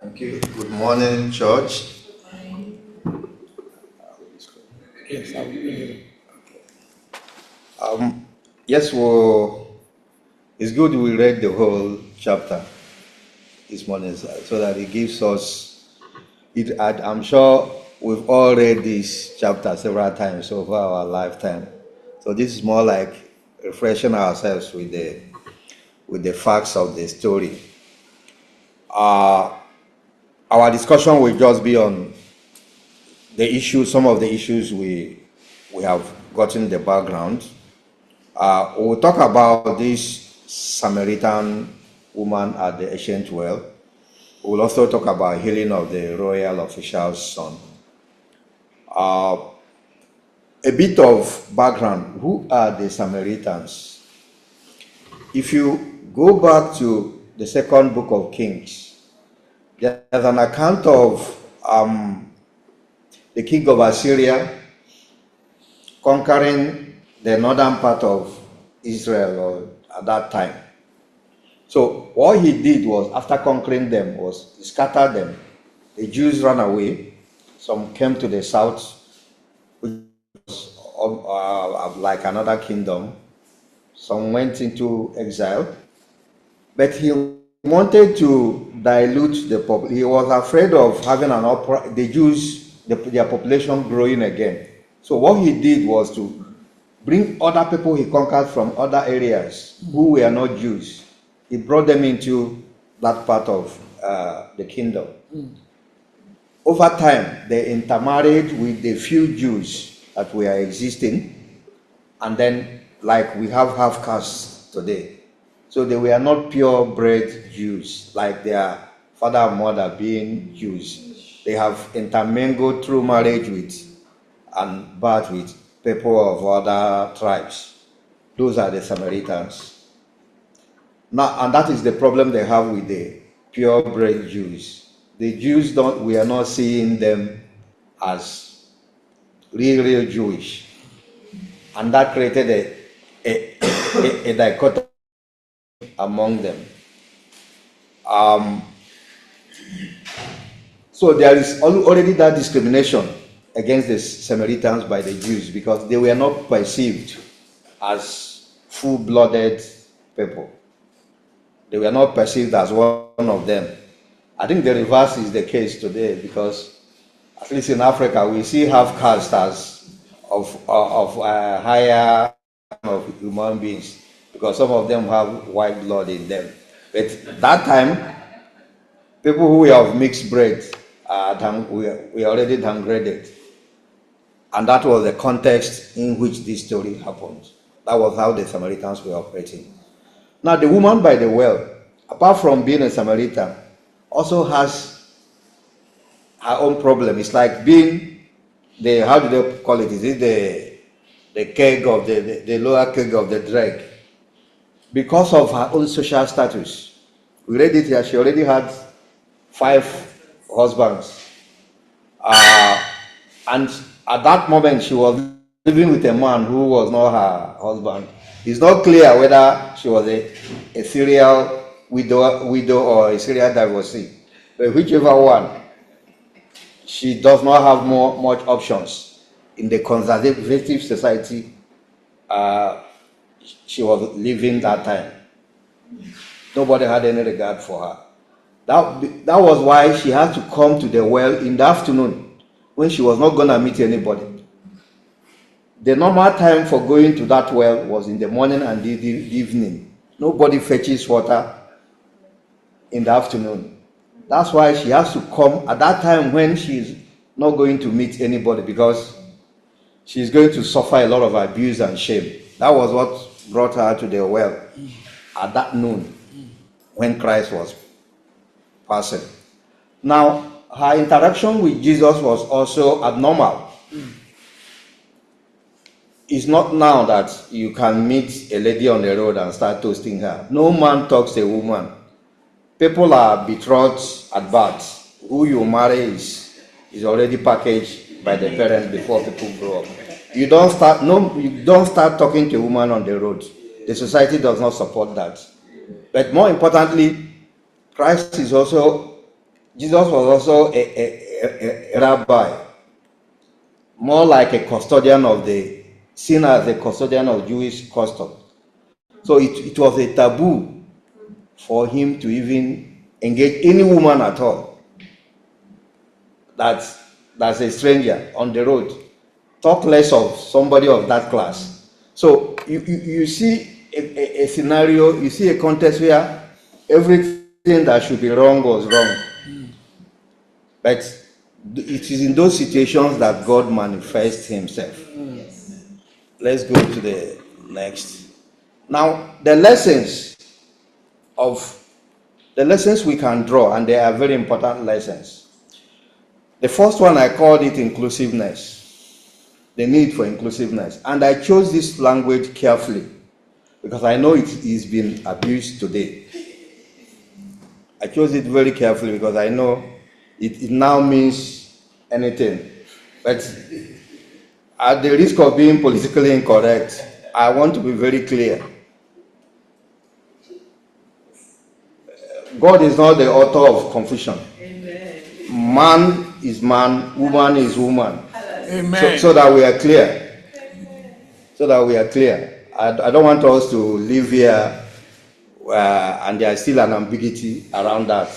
Thank you. Good morning, church. Yes, I will be. Yes, it's good we read the whole chapter this morning so that it gives us. I'm sure we've all read this chapter several times over our lifetime. So this is more like refreshing ourselves with the facts of the story. Our discussion will just be on the issues, some of the issues we have gotten the background. We'll talk about this Samaritan woman at the ancient well. We'll also talk about healing of the royal official's son. A bit of background. Who are the Samaritans? If you go back to the second book of Kings, there's an account of the king of Assyria conquering the northern part of Israel at that time. So what he did was, after conquering them, was he scattered them. The Jews ran away. Some came to the south, which was like another kingdom. Some went into exile. But he wanted to dilute the population. He was afraid of having the Jews, their population growing again. So what he did was to bring other people he conquered from other areas who were not Jews. He brought them into that part of the kingdom. Over time, they intermarried with the few Jews that were existing, and then, like we have half castes today. So they were not purebred Jews, like their father and mother being Jews. They have intermingled through marriage with and birth with people of other tribes. Those are the Samaritans. Now, and that is the problem they have with the purebred Jews. The Jews we are not seeing them as real Jewish. And that created a dichotomy among them. So there is already that discrimination against the Samaritans by the Jews because they were not perceived as full-blooded people. They were not perceived as one of them. I think the reverse is the case today because, at least in Africa, we see half castes as of higher of human beings because some of them have white blood in them. But that time, people who were of mixed breed, we already downgraded. And that was the context in which this story happened. That was how the Samaritans were operating. Now, the woman by the well, apart from being a Samaritan, also has her own problem. It's like being how do they call it? Is it the keg of the lower keg of the drag? Because of her own social status. We read it here, she already had 5 husbands. And at that moment, she was living with a man who was not her husband. It's not clear whether she was a serial widow or a serial divorcee. But whichever one, she does not have much options. In the conservative society she was living that time, nobody had any regard for her. That was why she had to come to the well in the afternoon when she was not going to meet anybody. The normal time for going to that well was in the morning and the evening. Nobody fetches water in the afternoon. That's why she has to come at that time when she's not going to meet anybody because she's going to suffer a lot of abuse and shame. That was what brought her to the well at that noon when Christ was passing. Now, her interaction with Jesus was also abnormal. It's not now that you can meet a lady on the road and start toasting her. No man talks to a woman. People are betrothed at birth. Who you marry is already packaged by the parents before people grow up. You don't start talking to a woman on the road. The society does not support that. But more importantly, Christ is also Jesus was also a rabbi, more like a custodian of the, seen as a custodian of Jewish custom. So it was a taboo for him to even engage any woman at all. That's a stranger on the road. Talk less of somebody of that class. So you see a scenario, you see a context where everything that should be wrong was wrong. But it is in those situations that God manifests himself. Let's go to the next. Now, the lessons we can draw, and they are very important lessons. The first one, I called it inclusiveness, the need for inclusiveness. And I chose this language carefully because I know it is being abused today. I chose it very carefully because I know it now means anything. But at the risk of being politically incorrect, I want to be very clear. God is not the author of confusion. Amen. Man is man, woman is woman. Amen. So that we are clear. So that we are clear. I don't want us to live here and there is still an ambiguity around that.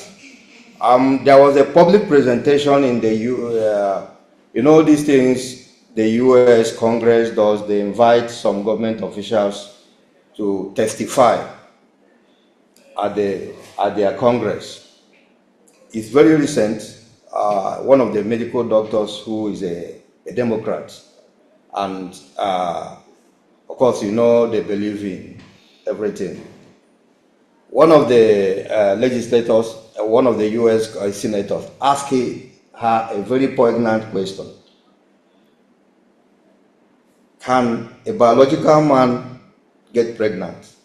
There was a public presentation in the these things the U.S. Congress does. They invite some government officials to testify at their Congress. It's very recent. One of the medical doctors who is a Democrat, and of course, they believe in everything. One of the legislators, one of the U.S. senators, asked her a very poignant question. Can a biological man get pregnant?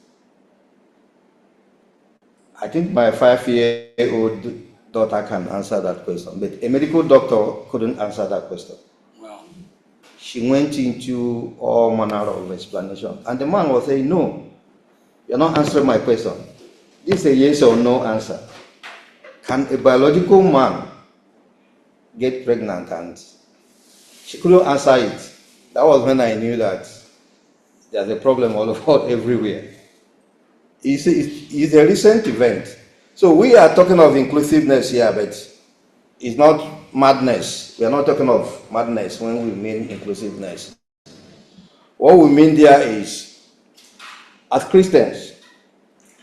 I think my 5-year-old daughter can answer that question, but a medical doctor couldn't answer that question. Wow. She went into all manner of explanation, and the man was saying, "No, you're not answering my question. This is a yes or no answer. Can a biological man get pregnant?" And she couldn't answer it. That was when I knew that there's a problem all over everywhere. It's a recent event. So we are talking of inclusiveness here, but it's not madness. We are not talking of madness when we mean inclusiveness. What we mean there is, as Christians,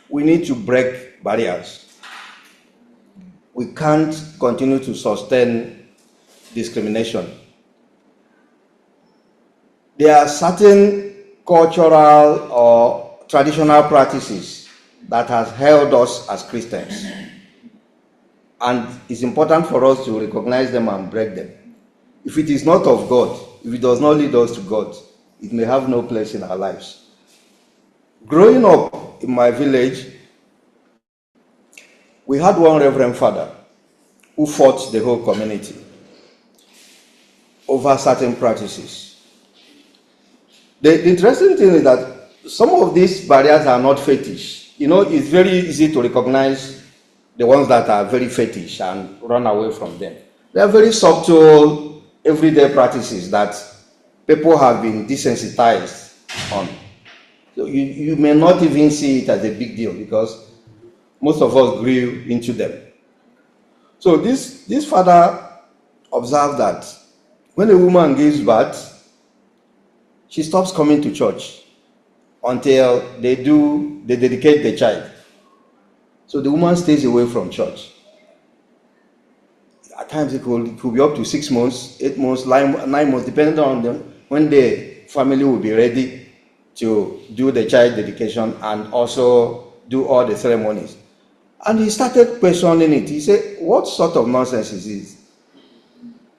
we need to break barriers. We can't continue to sustain discrimination. There are certain cultural or traditional practices that has held us as Christians. And it's important for us to recognize them and break them. If it is not of God, if it does not lead us to God, it may have no place in our lives. Growing up in my village, we had one reverend father who fought the whole community over certain practices. The interesting thing is that some of these barriers are not fetish. It's very easy to recognize the ones that are very fetish and run away from them. They are very subtle, everyday practices that people have been desensitized on. So you may not even see it as a big deal because most of us grew into them. So this father observed that when a woman gives birth, she stops coming to church until they dedicate the child. So the woman stays away from church. At times it could be up to 6 months, 8 months, 9 months, depending on them, when the family will be ready to do the child dedication and also do all the ceremonies. And he started questioning it. He said, "What sort of nonsense is this?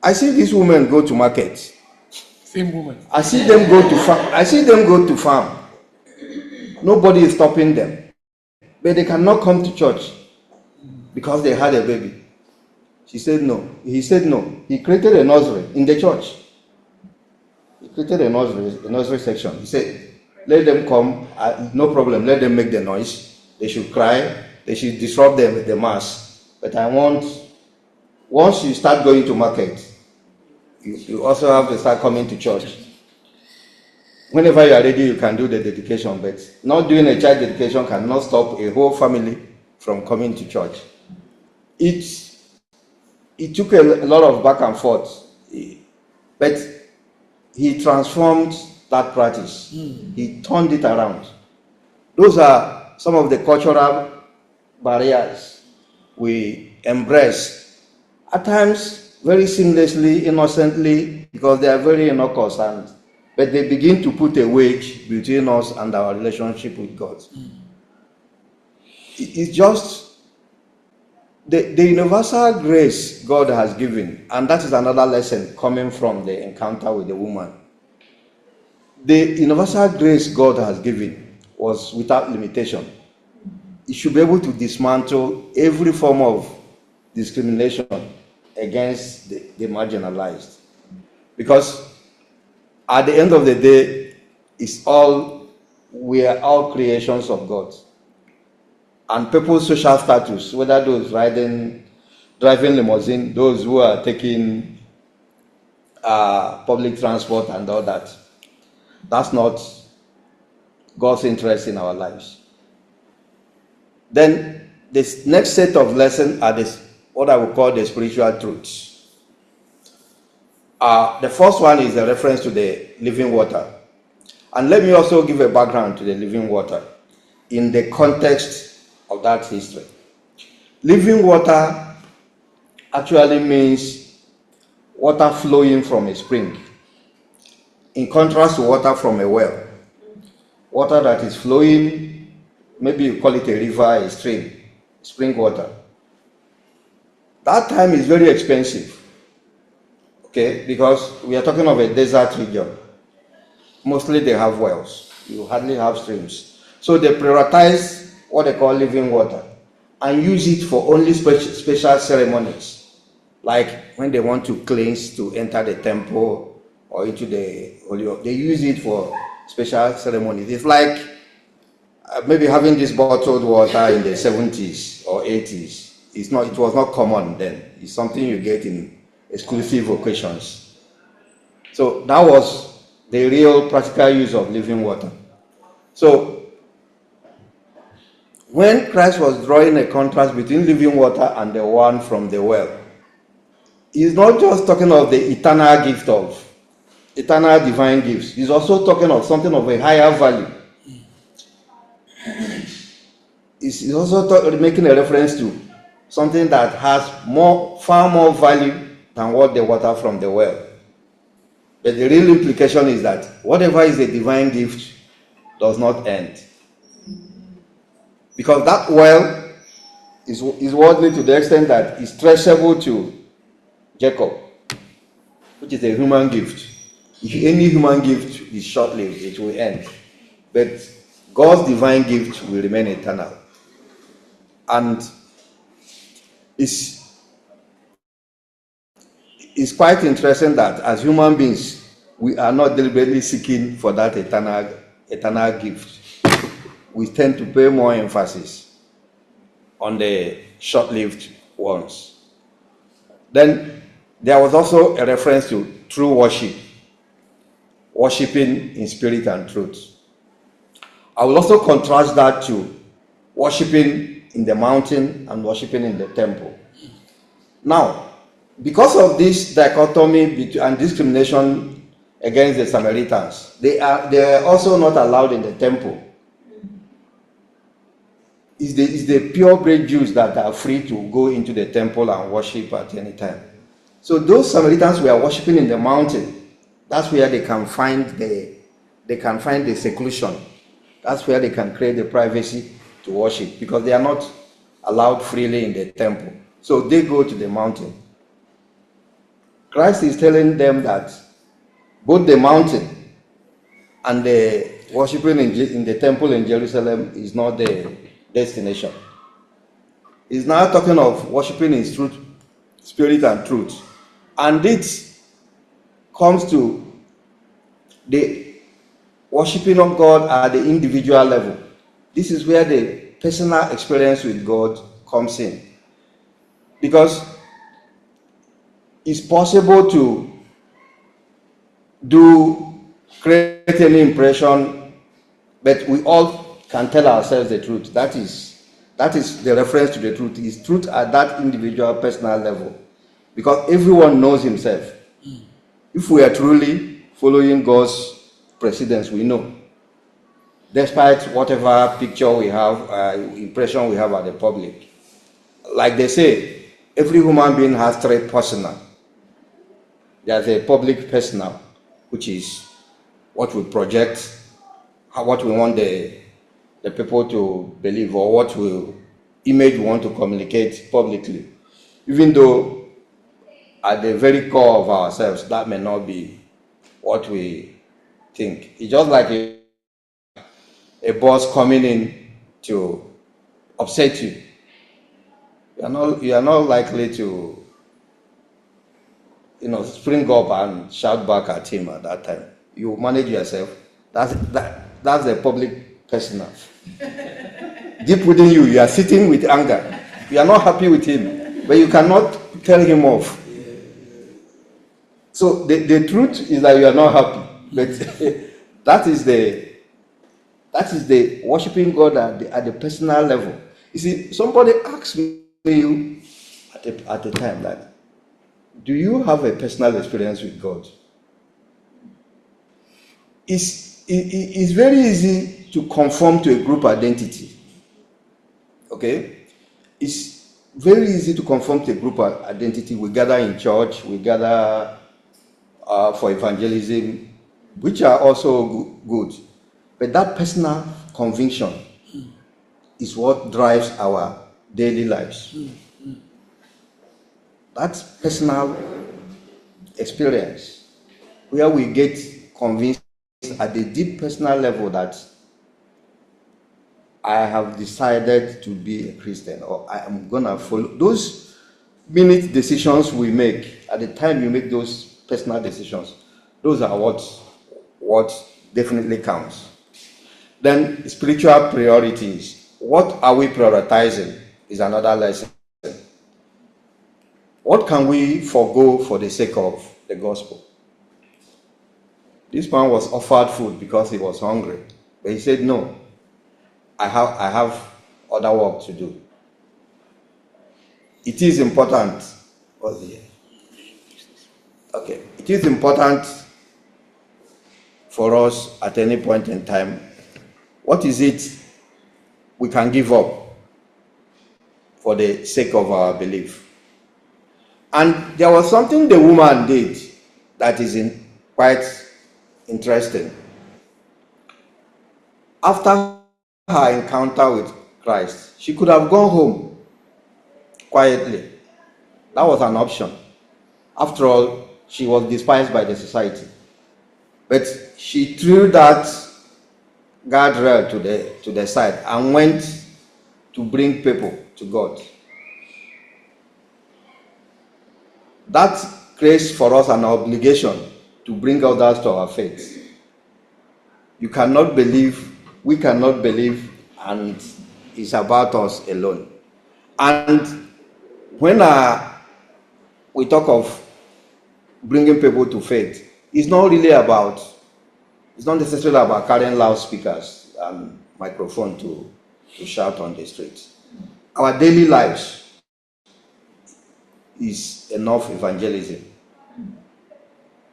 I see these women go to market. Same woman. I see them go to farm. Nobody is stopping them. But they cannot come to church because they had a baby." She said no. He said no. He created a nursery in the church. He created a nursery section. He said, "Let them come, no problem, let them make the noise. They should cry, they should disrupt the mass. But I want once you start going to market, you also have to start coming to church. Whenever you are ready, you can do the dedication, but not doing a child dedication cannot stop a whole family from coming to church. It took a lot of back and forth, but he transformed that practice. He turned it around. Those are some of the cultural barriers we embrace, at times very seamlessly, innocently, because they are very innocuous, but they begin to put a wedge between us and our relationship with God. It's just the universal grace God has given, and that is another lesson coming from the encounter with the woman. The universal grace God has given was without limitation. It should be able to dismantle every form of discrimination against the marginalized. Because at the end of the day, we are all creations of God. And people's social status, whether those driving limousine, those who are taking public transport and all that, that's not God's interest in our lives. Then this next set of lessons are what I would call the spiritual truths. The first one is a reference to the living water. And let me also give a background to the living water in the context of that history. Living water actually means water flowing from a spring, in contrast to water from a well. Water that is flowing, maybe you call it a river, a stream, spring water. That time is very expensive, okay, because we are talking of a desert region. Mostly they have wells, you hardly have streams. So they prioritize what they call living water and use it for only special ceremonies, like when they want to cleanse to enter the temple or into the holy, they use it for special ceremonies. It's like maybe having this bottled water in the 70s or 80s. It was not common then. It's something you get in exclusive occasions. So that was the real practical use of living water. So when Christ was drawing a contrast between living water and the one from the well, he's not just talking of the eternal gift of eternal divine gifts. He's also talking of something of a higher value. He's also making a reference to something that has far more value than what the water from the well. But the real implication is that whatever is a divine gift does not end. Because that well is worldly to the extent that it's traceable to Jacob, which is a human gift. If any human gift is short-lived, it will end. But God's divine gift will remain eternal. And it's quite interesting that as human beings, we are not deliberately seeking for that eternal gift. We tend to pay more emphasis on the short-lived ones. Then there was also a reference to true worship, worshiping in spirit and truth. I will also contrast that to worshiping in the mountain and worshiping in the temple. Now, because of this dichotomy and discrimination against the Samaritans, they are also not allowed in the temple. It's the purebred Jews that are free to go into the temple and worship at any time. So those Samaritans were worshiping in the mountain. That's where they can find the seclusion. That's where they can create the privacy to worship, because they are not allowed freely in the temple. So they go to the mountain. Christ is telling them that both the mountain and the worshiping in the temple in Jerusalem is not the destination. He's now talking of worshiping in truth, spirit and truth. And it comes to the worshiping of God at the individual level. This is where the personal experience with God comes in. Because it's possible to create any impression, but we all can tell ourselves the truth. That is the reference to the truth. Is truth at that individual personal level, because everyone knows himself. If we are truly following God's precedence, we know. Despite whatever picture we have, impression we have at the public. Like they say, every human being has three personal. There's a public personal, which is what we project, what we want the people to believe, or what image we want to communicate publicly. Even though at the very core of ourselves, that may not be what we think. It's just like a boss coming in to upset you. You are not likely to, spring up and shout back at him at that time. You manage yourself. That's the public persona. Deep within you, you are sitting with anger. You are not happy with him, but you cannot tell him off. So the truth is that you are not happy, but that is the worshiping God at the personal level. You see, somebody asked me at the time that, do you have a personal experience with God? It's very easy to conform to a group identity. Okay? It's very easy to conform to a group identity. We gather in church, we gather for evangelism, which are also good. But that personal conviction is what drives our daily lives. That's personal experience, where we get convinced at the deep personal level that I have decided to be a Christian, or I am going to follow. Those minute decisions we make, at the time you make those personal decisions, those are what definitely counts. Then spiritual priorities. What are we prioritizing is another lesson. What can we forego for the sake of the gospel? This man was offered food because he was hungry, but he said, no, I have other work to do. It is important. Okay. It is important for us at any point in time. What is it we can give up for the sake of our belief? And there was something the woman did that is quite interesting. After her encounter with Christ, she could have gone home quietly. That was an option. After all, she was despised by the society. But she threw that guardrail to the side and went to bring people to God. That creates for us an obligation to bring others to our faith. You cannot believe, we cannot believe, and it's about us alone. And when we talk of bringing people to faith, it's not necessarily about carrying loudspeakers and microphone to shout on the streets. Our daily lives is enough evangelism.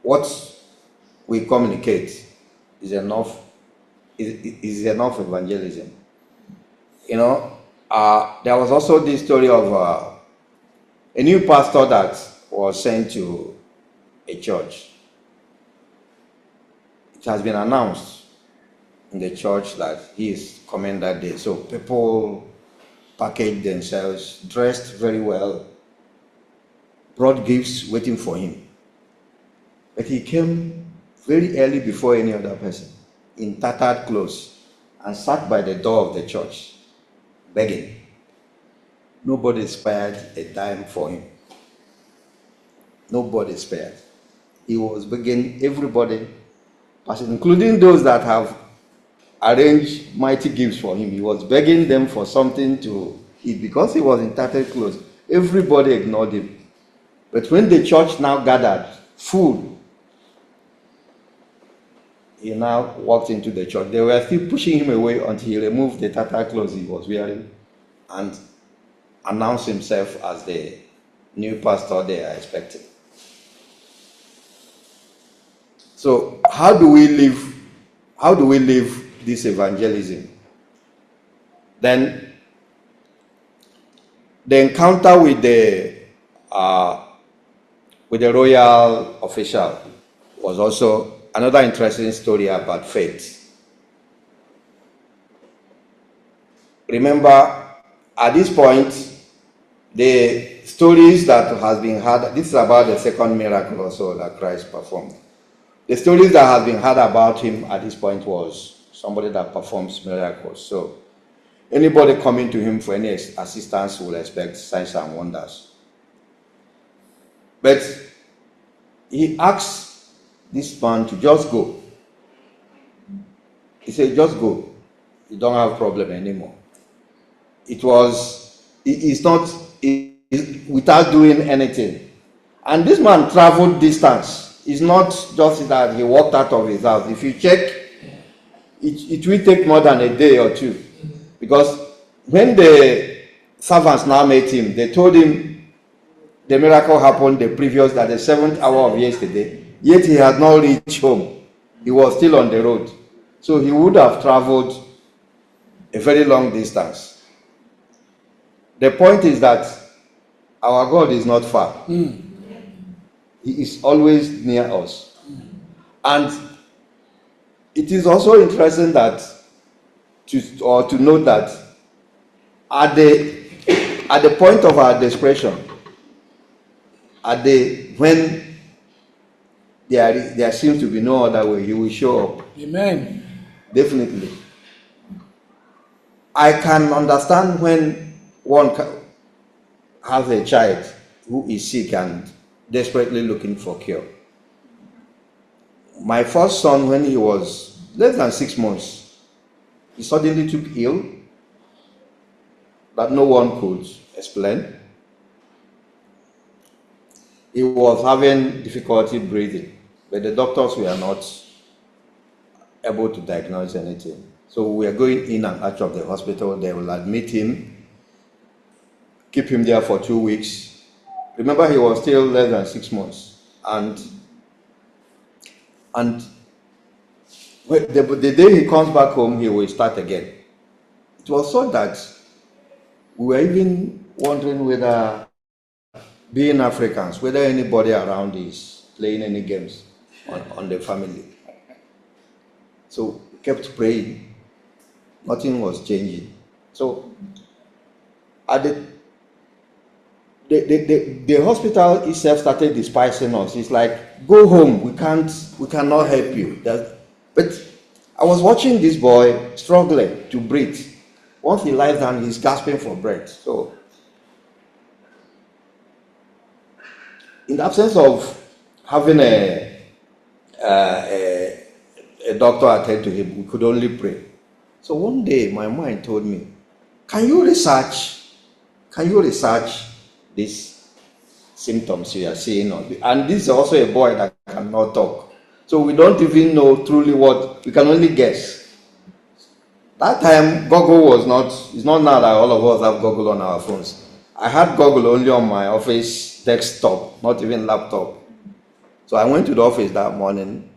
What we communicate is enough evangelism. There was also this story of a new pastor that was sent to a church. It has been announced in the church that he is coming that day. So people packaged themselves, dressed very well, brought gifts waiting for him. But he came very early before any other person, in tattered clothes, and sat by the door of the church, begging. Nobody spared a dime for him. Nobody spared. He was begging everybody, including those that have arranged mighty gifts for him. He was begging them for something to eat because he was in tattered clothes. Everybody ignored him. But when the church now gathered full, he now walked into the church. They were still pushing him away until he removed the tattered clothes he was wearing and announced himself as the new pastor they are expecting. So how do we live? How do we live this evangelism? Then the encounter with the royal official was also another interesting story about faith. Remember, at this point, the stories that has been heard, this is about the second miracle also that Christ performed. The stories that have been heard about him at this point was somebody that performs miracles. So anybody coming to him for any assistance will expect signs and wonders. But he asked this man to just go. He said, just go. You don't have a problem anymore. It's not without doing anything. And this man traveled distance. It's not just that he walked out of his house. If you check, it will take more than a day or two. Because when the servants now met him, they told him the miracle happened the 7th hour of yesterday, yet he had not reached home. He was still on the road. So he would have traveled a very long distance. The point is that our God is not far. He is always near us. And it is also interesting that to note that at the point of our desperation, when there seems to be no other way, he will show up. Amen. Definitely. I can understand when one has a child who is sick and desperately looking for cure. My first son, when he was less than 6 months, he suddenly took ill that no one could explain. He was having difficulty breathing, but the doctors were not able to diagnose anything. So we are going in and out of the hospital. They will admit him, keep him there for 2 weeks. Remember, he was still less than 6 months. And the day he comes back home, he will start again. It was so that we were even wondering whether, being Africans, whether anybody around is playing any games on the family. So we kept praying. Nothing was changing. So at the hospital itself started despising us. It's like, go home, we cannot help you. But I was watching this boy struggling to breathe. Once he lies down, he's gasping for breath. So in the absence of having a doctor attend to him, we could only pray. So one day my mind told me, can you research these symptoms you are seeing? And this is also a boy that cannot talk. So we don't even know truly what, we can only guess. That time, Google it's not now that all of us have Google on our phones. I had Google only on my office desktop, not even laptop. So I went to the office that morning,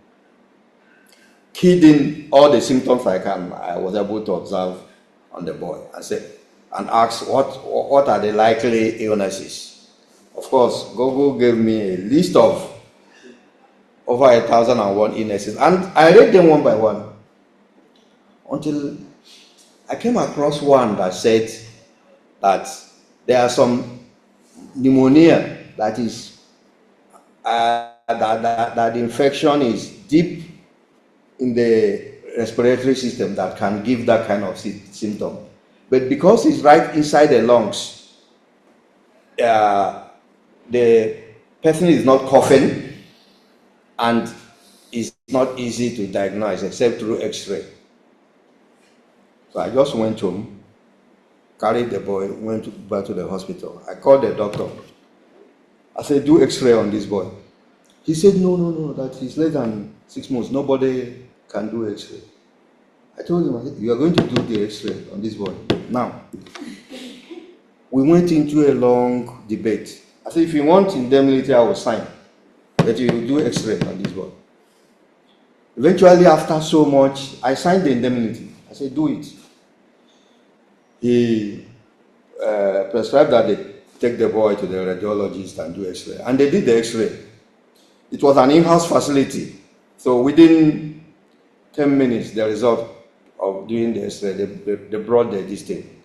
keyed in all the symptoms I was able to observe on the boy, and asked what are the likely illnesses. Of course, Google gave me a list of over 1,001 illnesses, and I read them one by one until I came across one that said that there are some pneumonia that is that the infection is deep in the respiratory system that can give that kind of symptom. But because it's right inside the lungs, the person is not coughing and it's not easy to diagnose except through X-ray. So I just went home, carried the boy, went back to the hospital. I called the doctor. I said, do X-ray on this boy. He said, no, that he's less than 6 months. Nobody can do X-ray. I told him, I said, you are going to do the X-ray on this boy. Now, we went into a long debate. I said, if you want indemnity, I will sign that you will do X-ray on this boy. Eventually, after so much, I signed the indemnity. I said, do it. He prescribed that they take the boy to the radiologist and do X-ray. And they did the X-ray. It was an in-house facility. So within 10 minutes, the result of doing the X-ray, they brought this thing.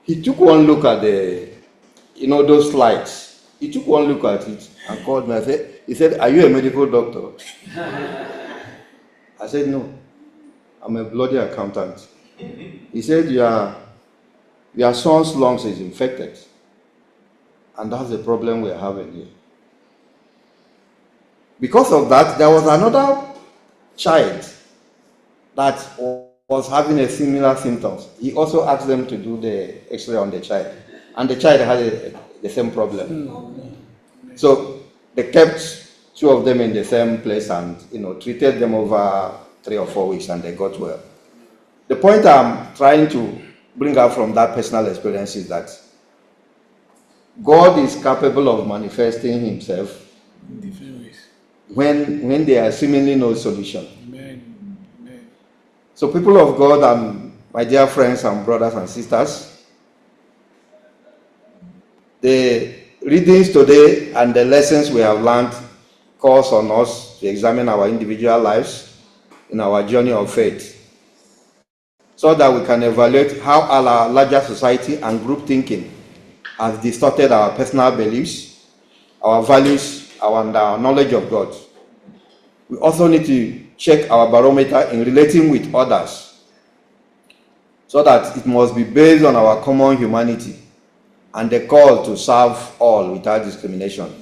He took one look at those slides. He took one look at it and called me. He said, are you a medical doctor? I said, no, I'm a bloody accountant. He said, your son's lungs is infected. And that's the problem we're having here. Because of that, there was another child that was having a similar symptoms. He also asked them to do the X-ray on the child. And the child had the same problem. So they kept 2 of them in the same place and treated them over 3 or 4 weeks, and they got well. The point I'm trying to bring out from that personal experience is that God is capable of manifesting himself In different ways. when there are seemingly no solution. Amen. Amen. So people of God and my dear friends and brothers and sisters, the readings today and the lessons we have learned calls on us to examine our individual lives in our journey of faith, so that we can evaluate how our larger society and group thinking has distorted our personal beliefs, our values, and our knowledge of God. We also need to check our barometer in relating with others, so that it must be based on our common humanity and the call to serve all without discrimination.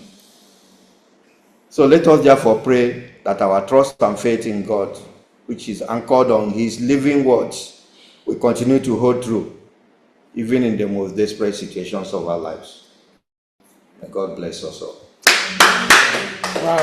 So let us therefore pray that our trust and faith in God, which is anchored on his living words, will continue to hold true, even in the most desperate situations of our lives. May God bless us all. Wow.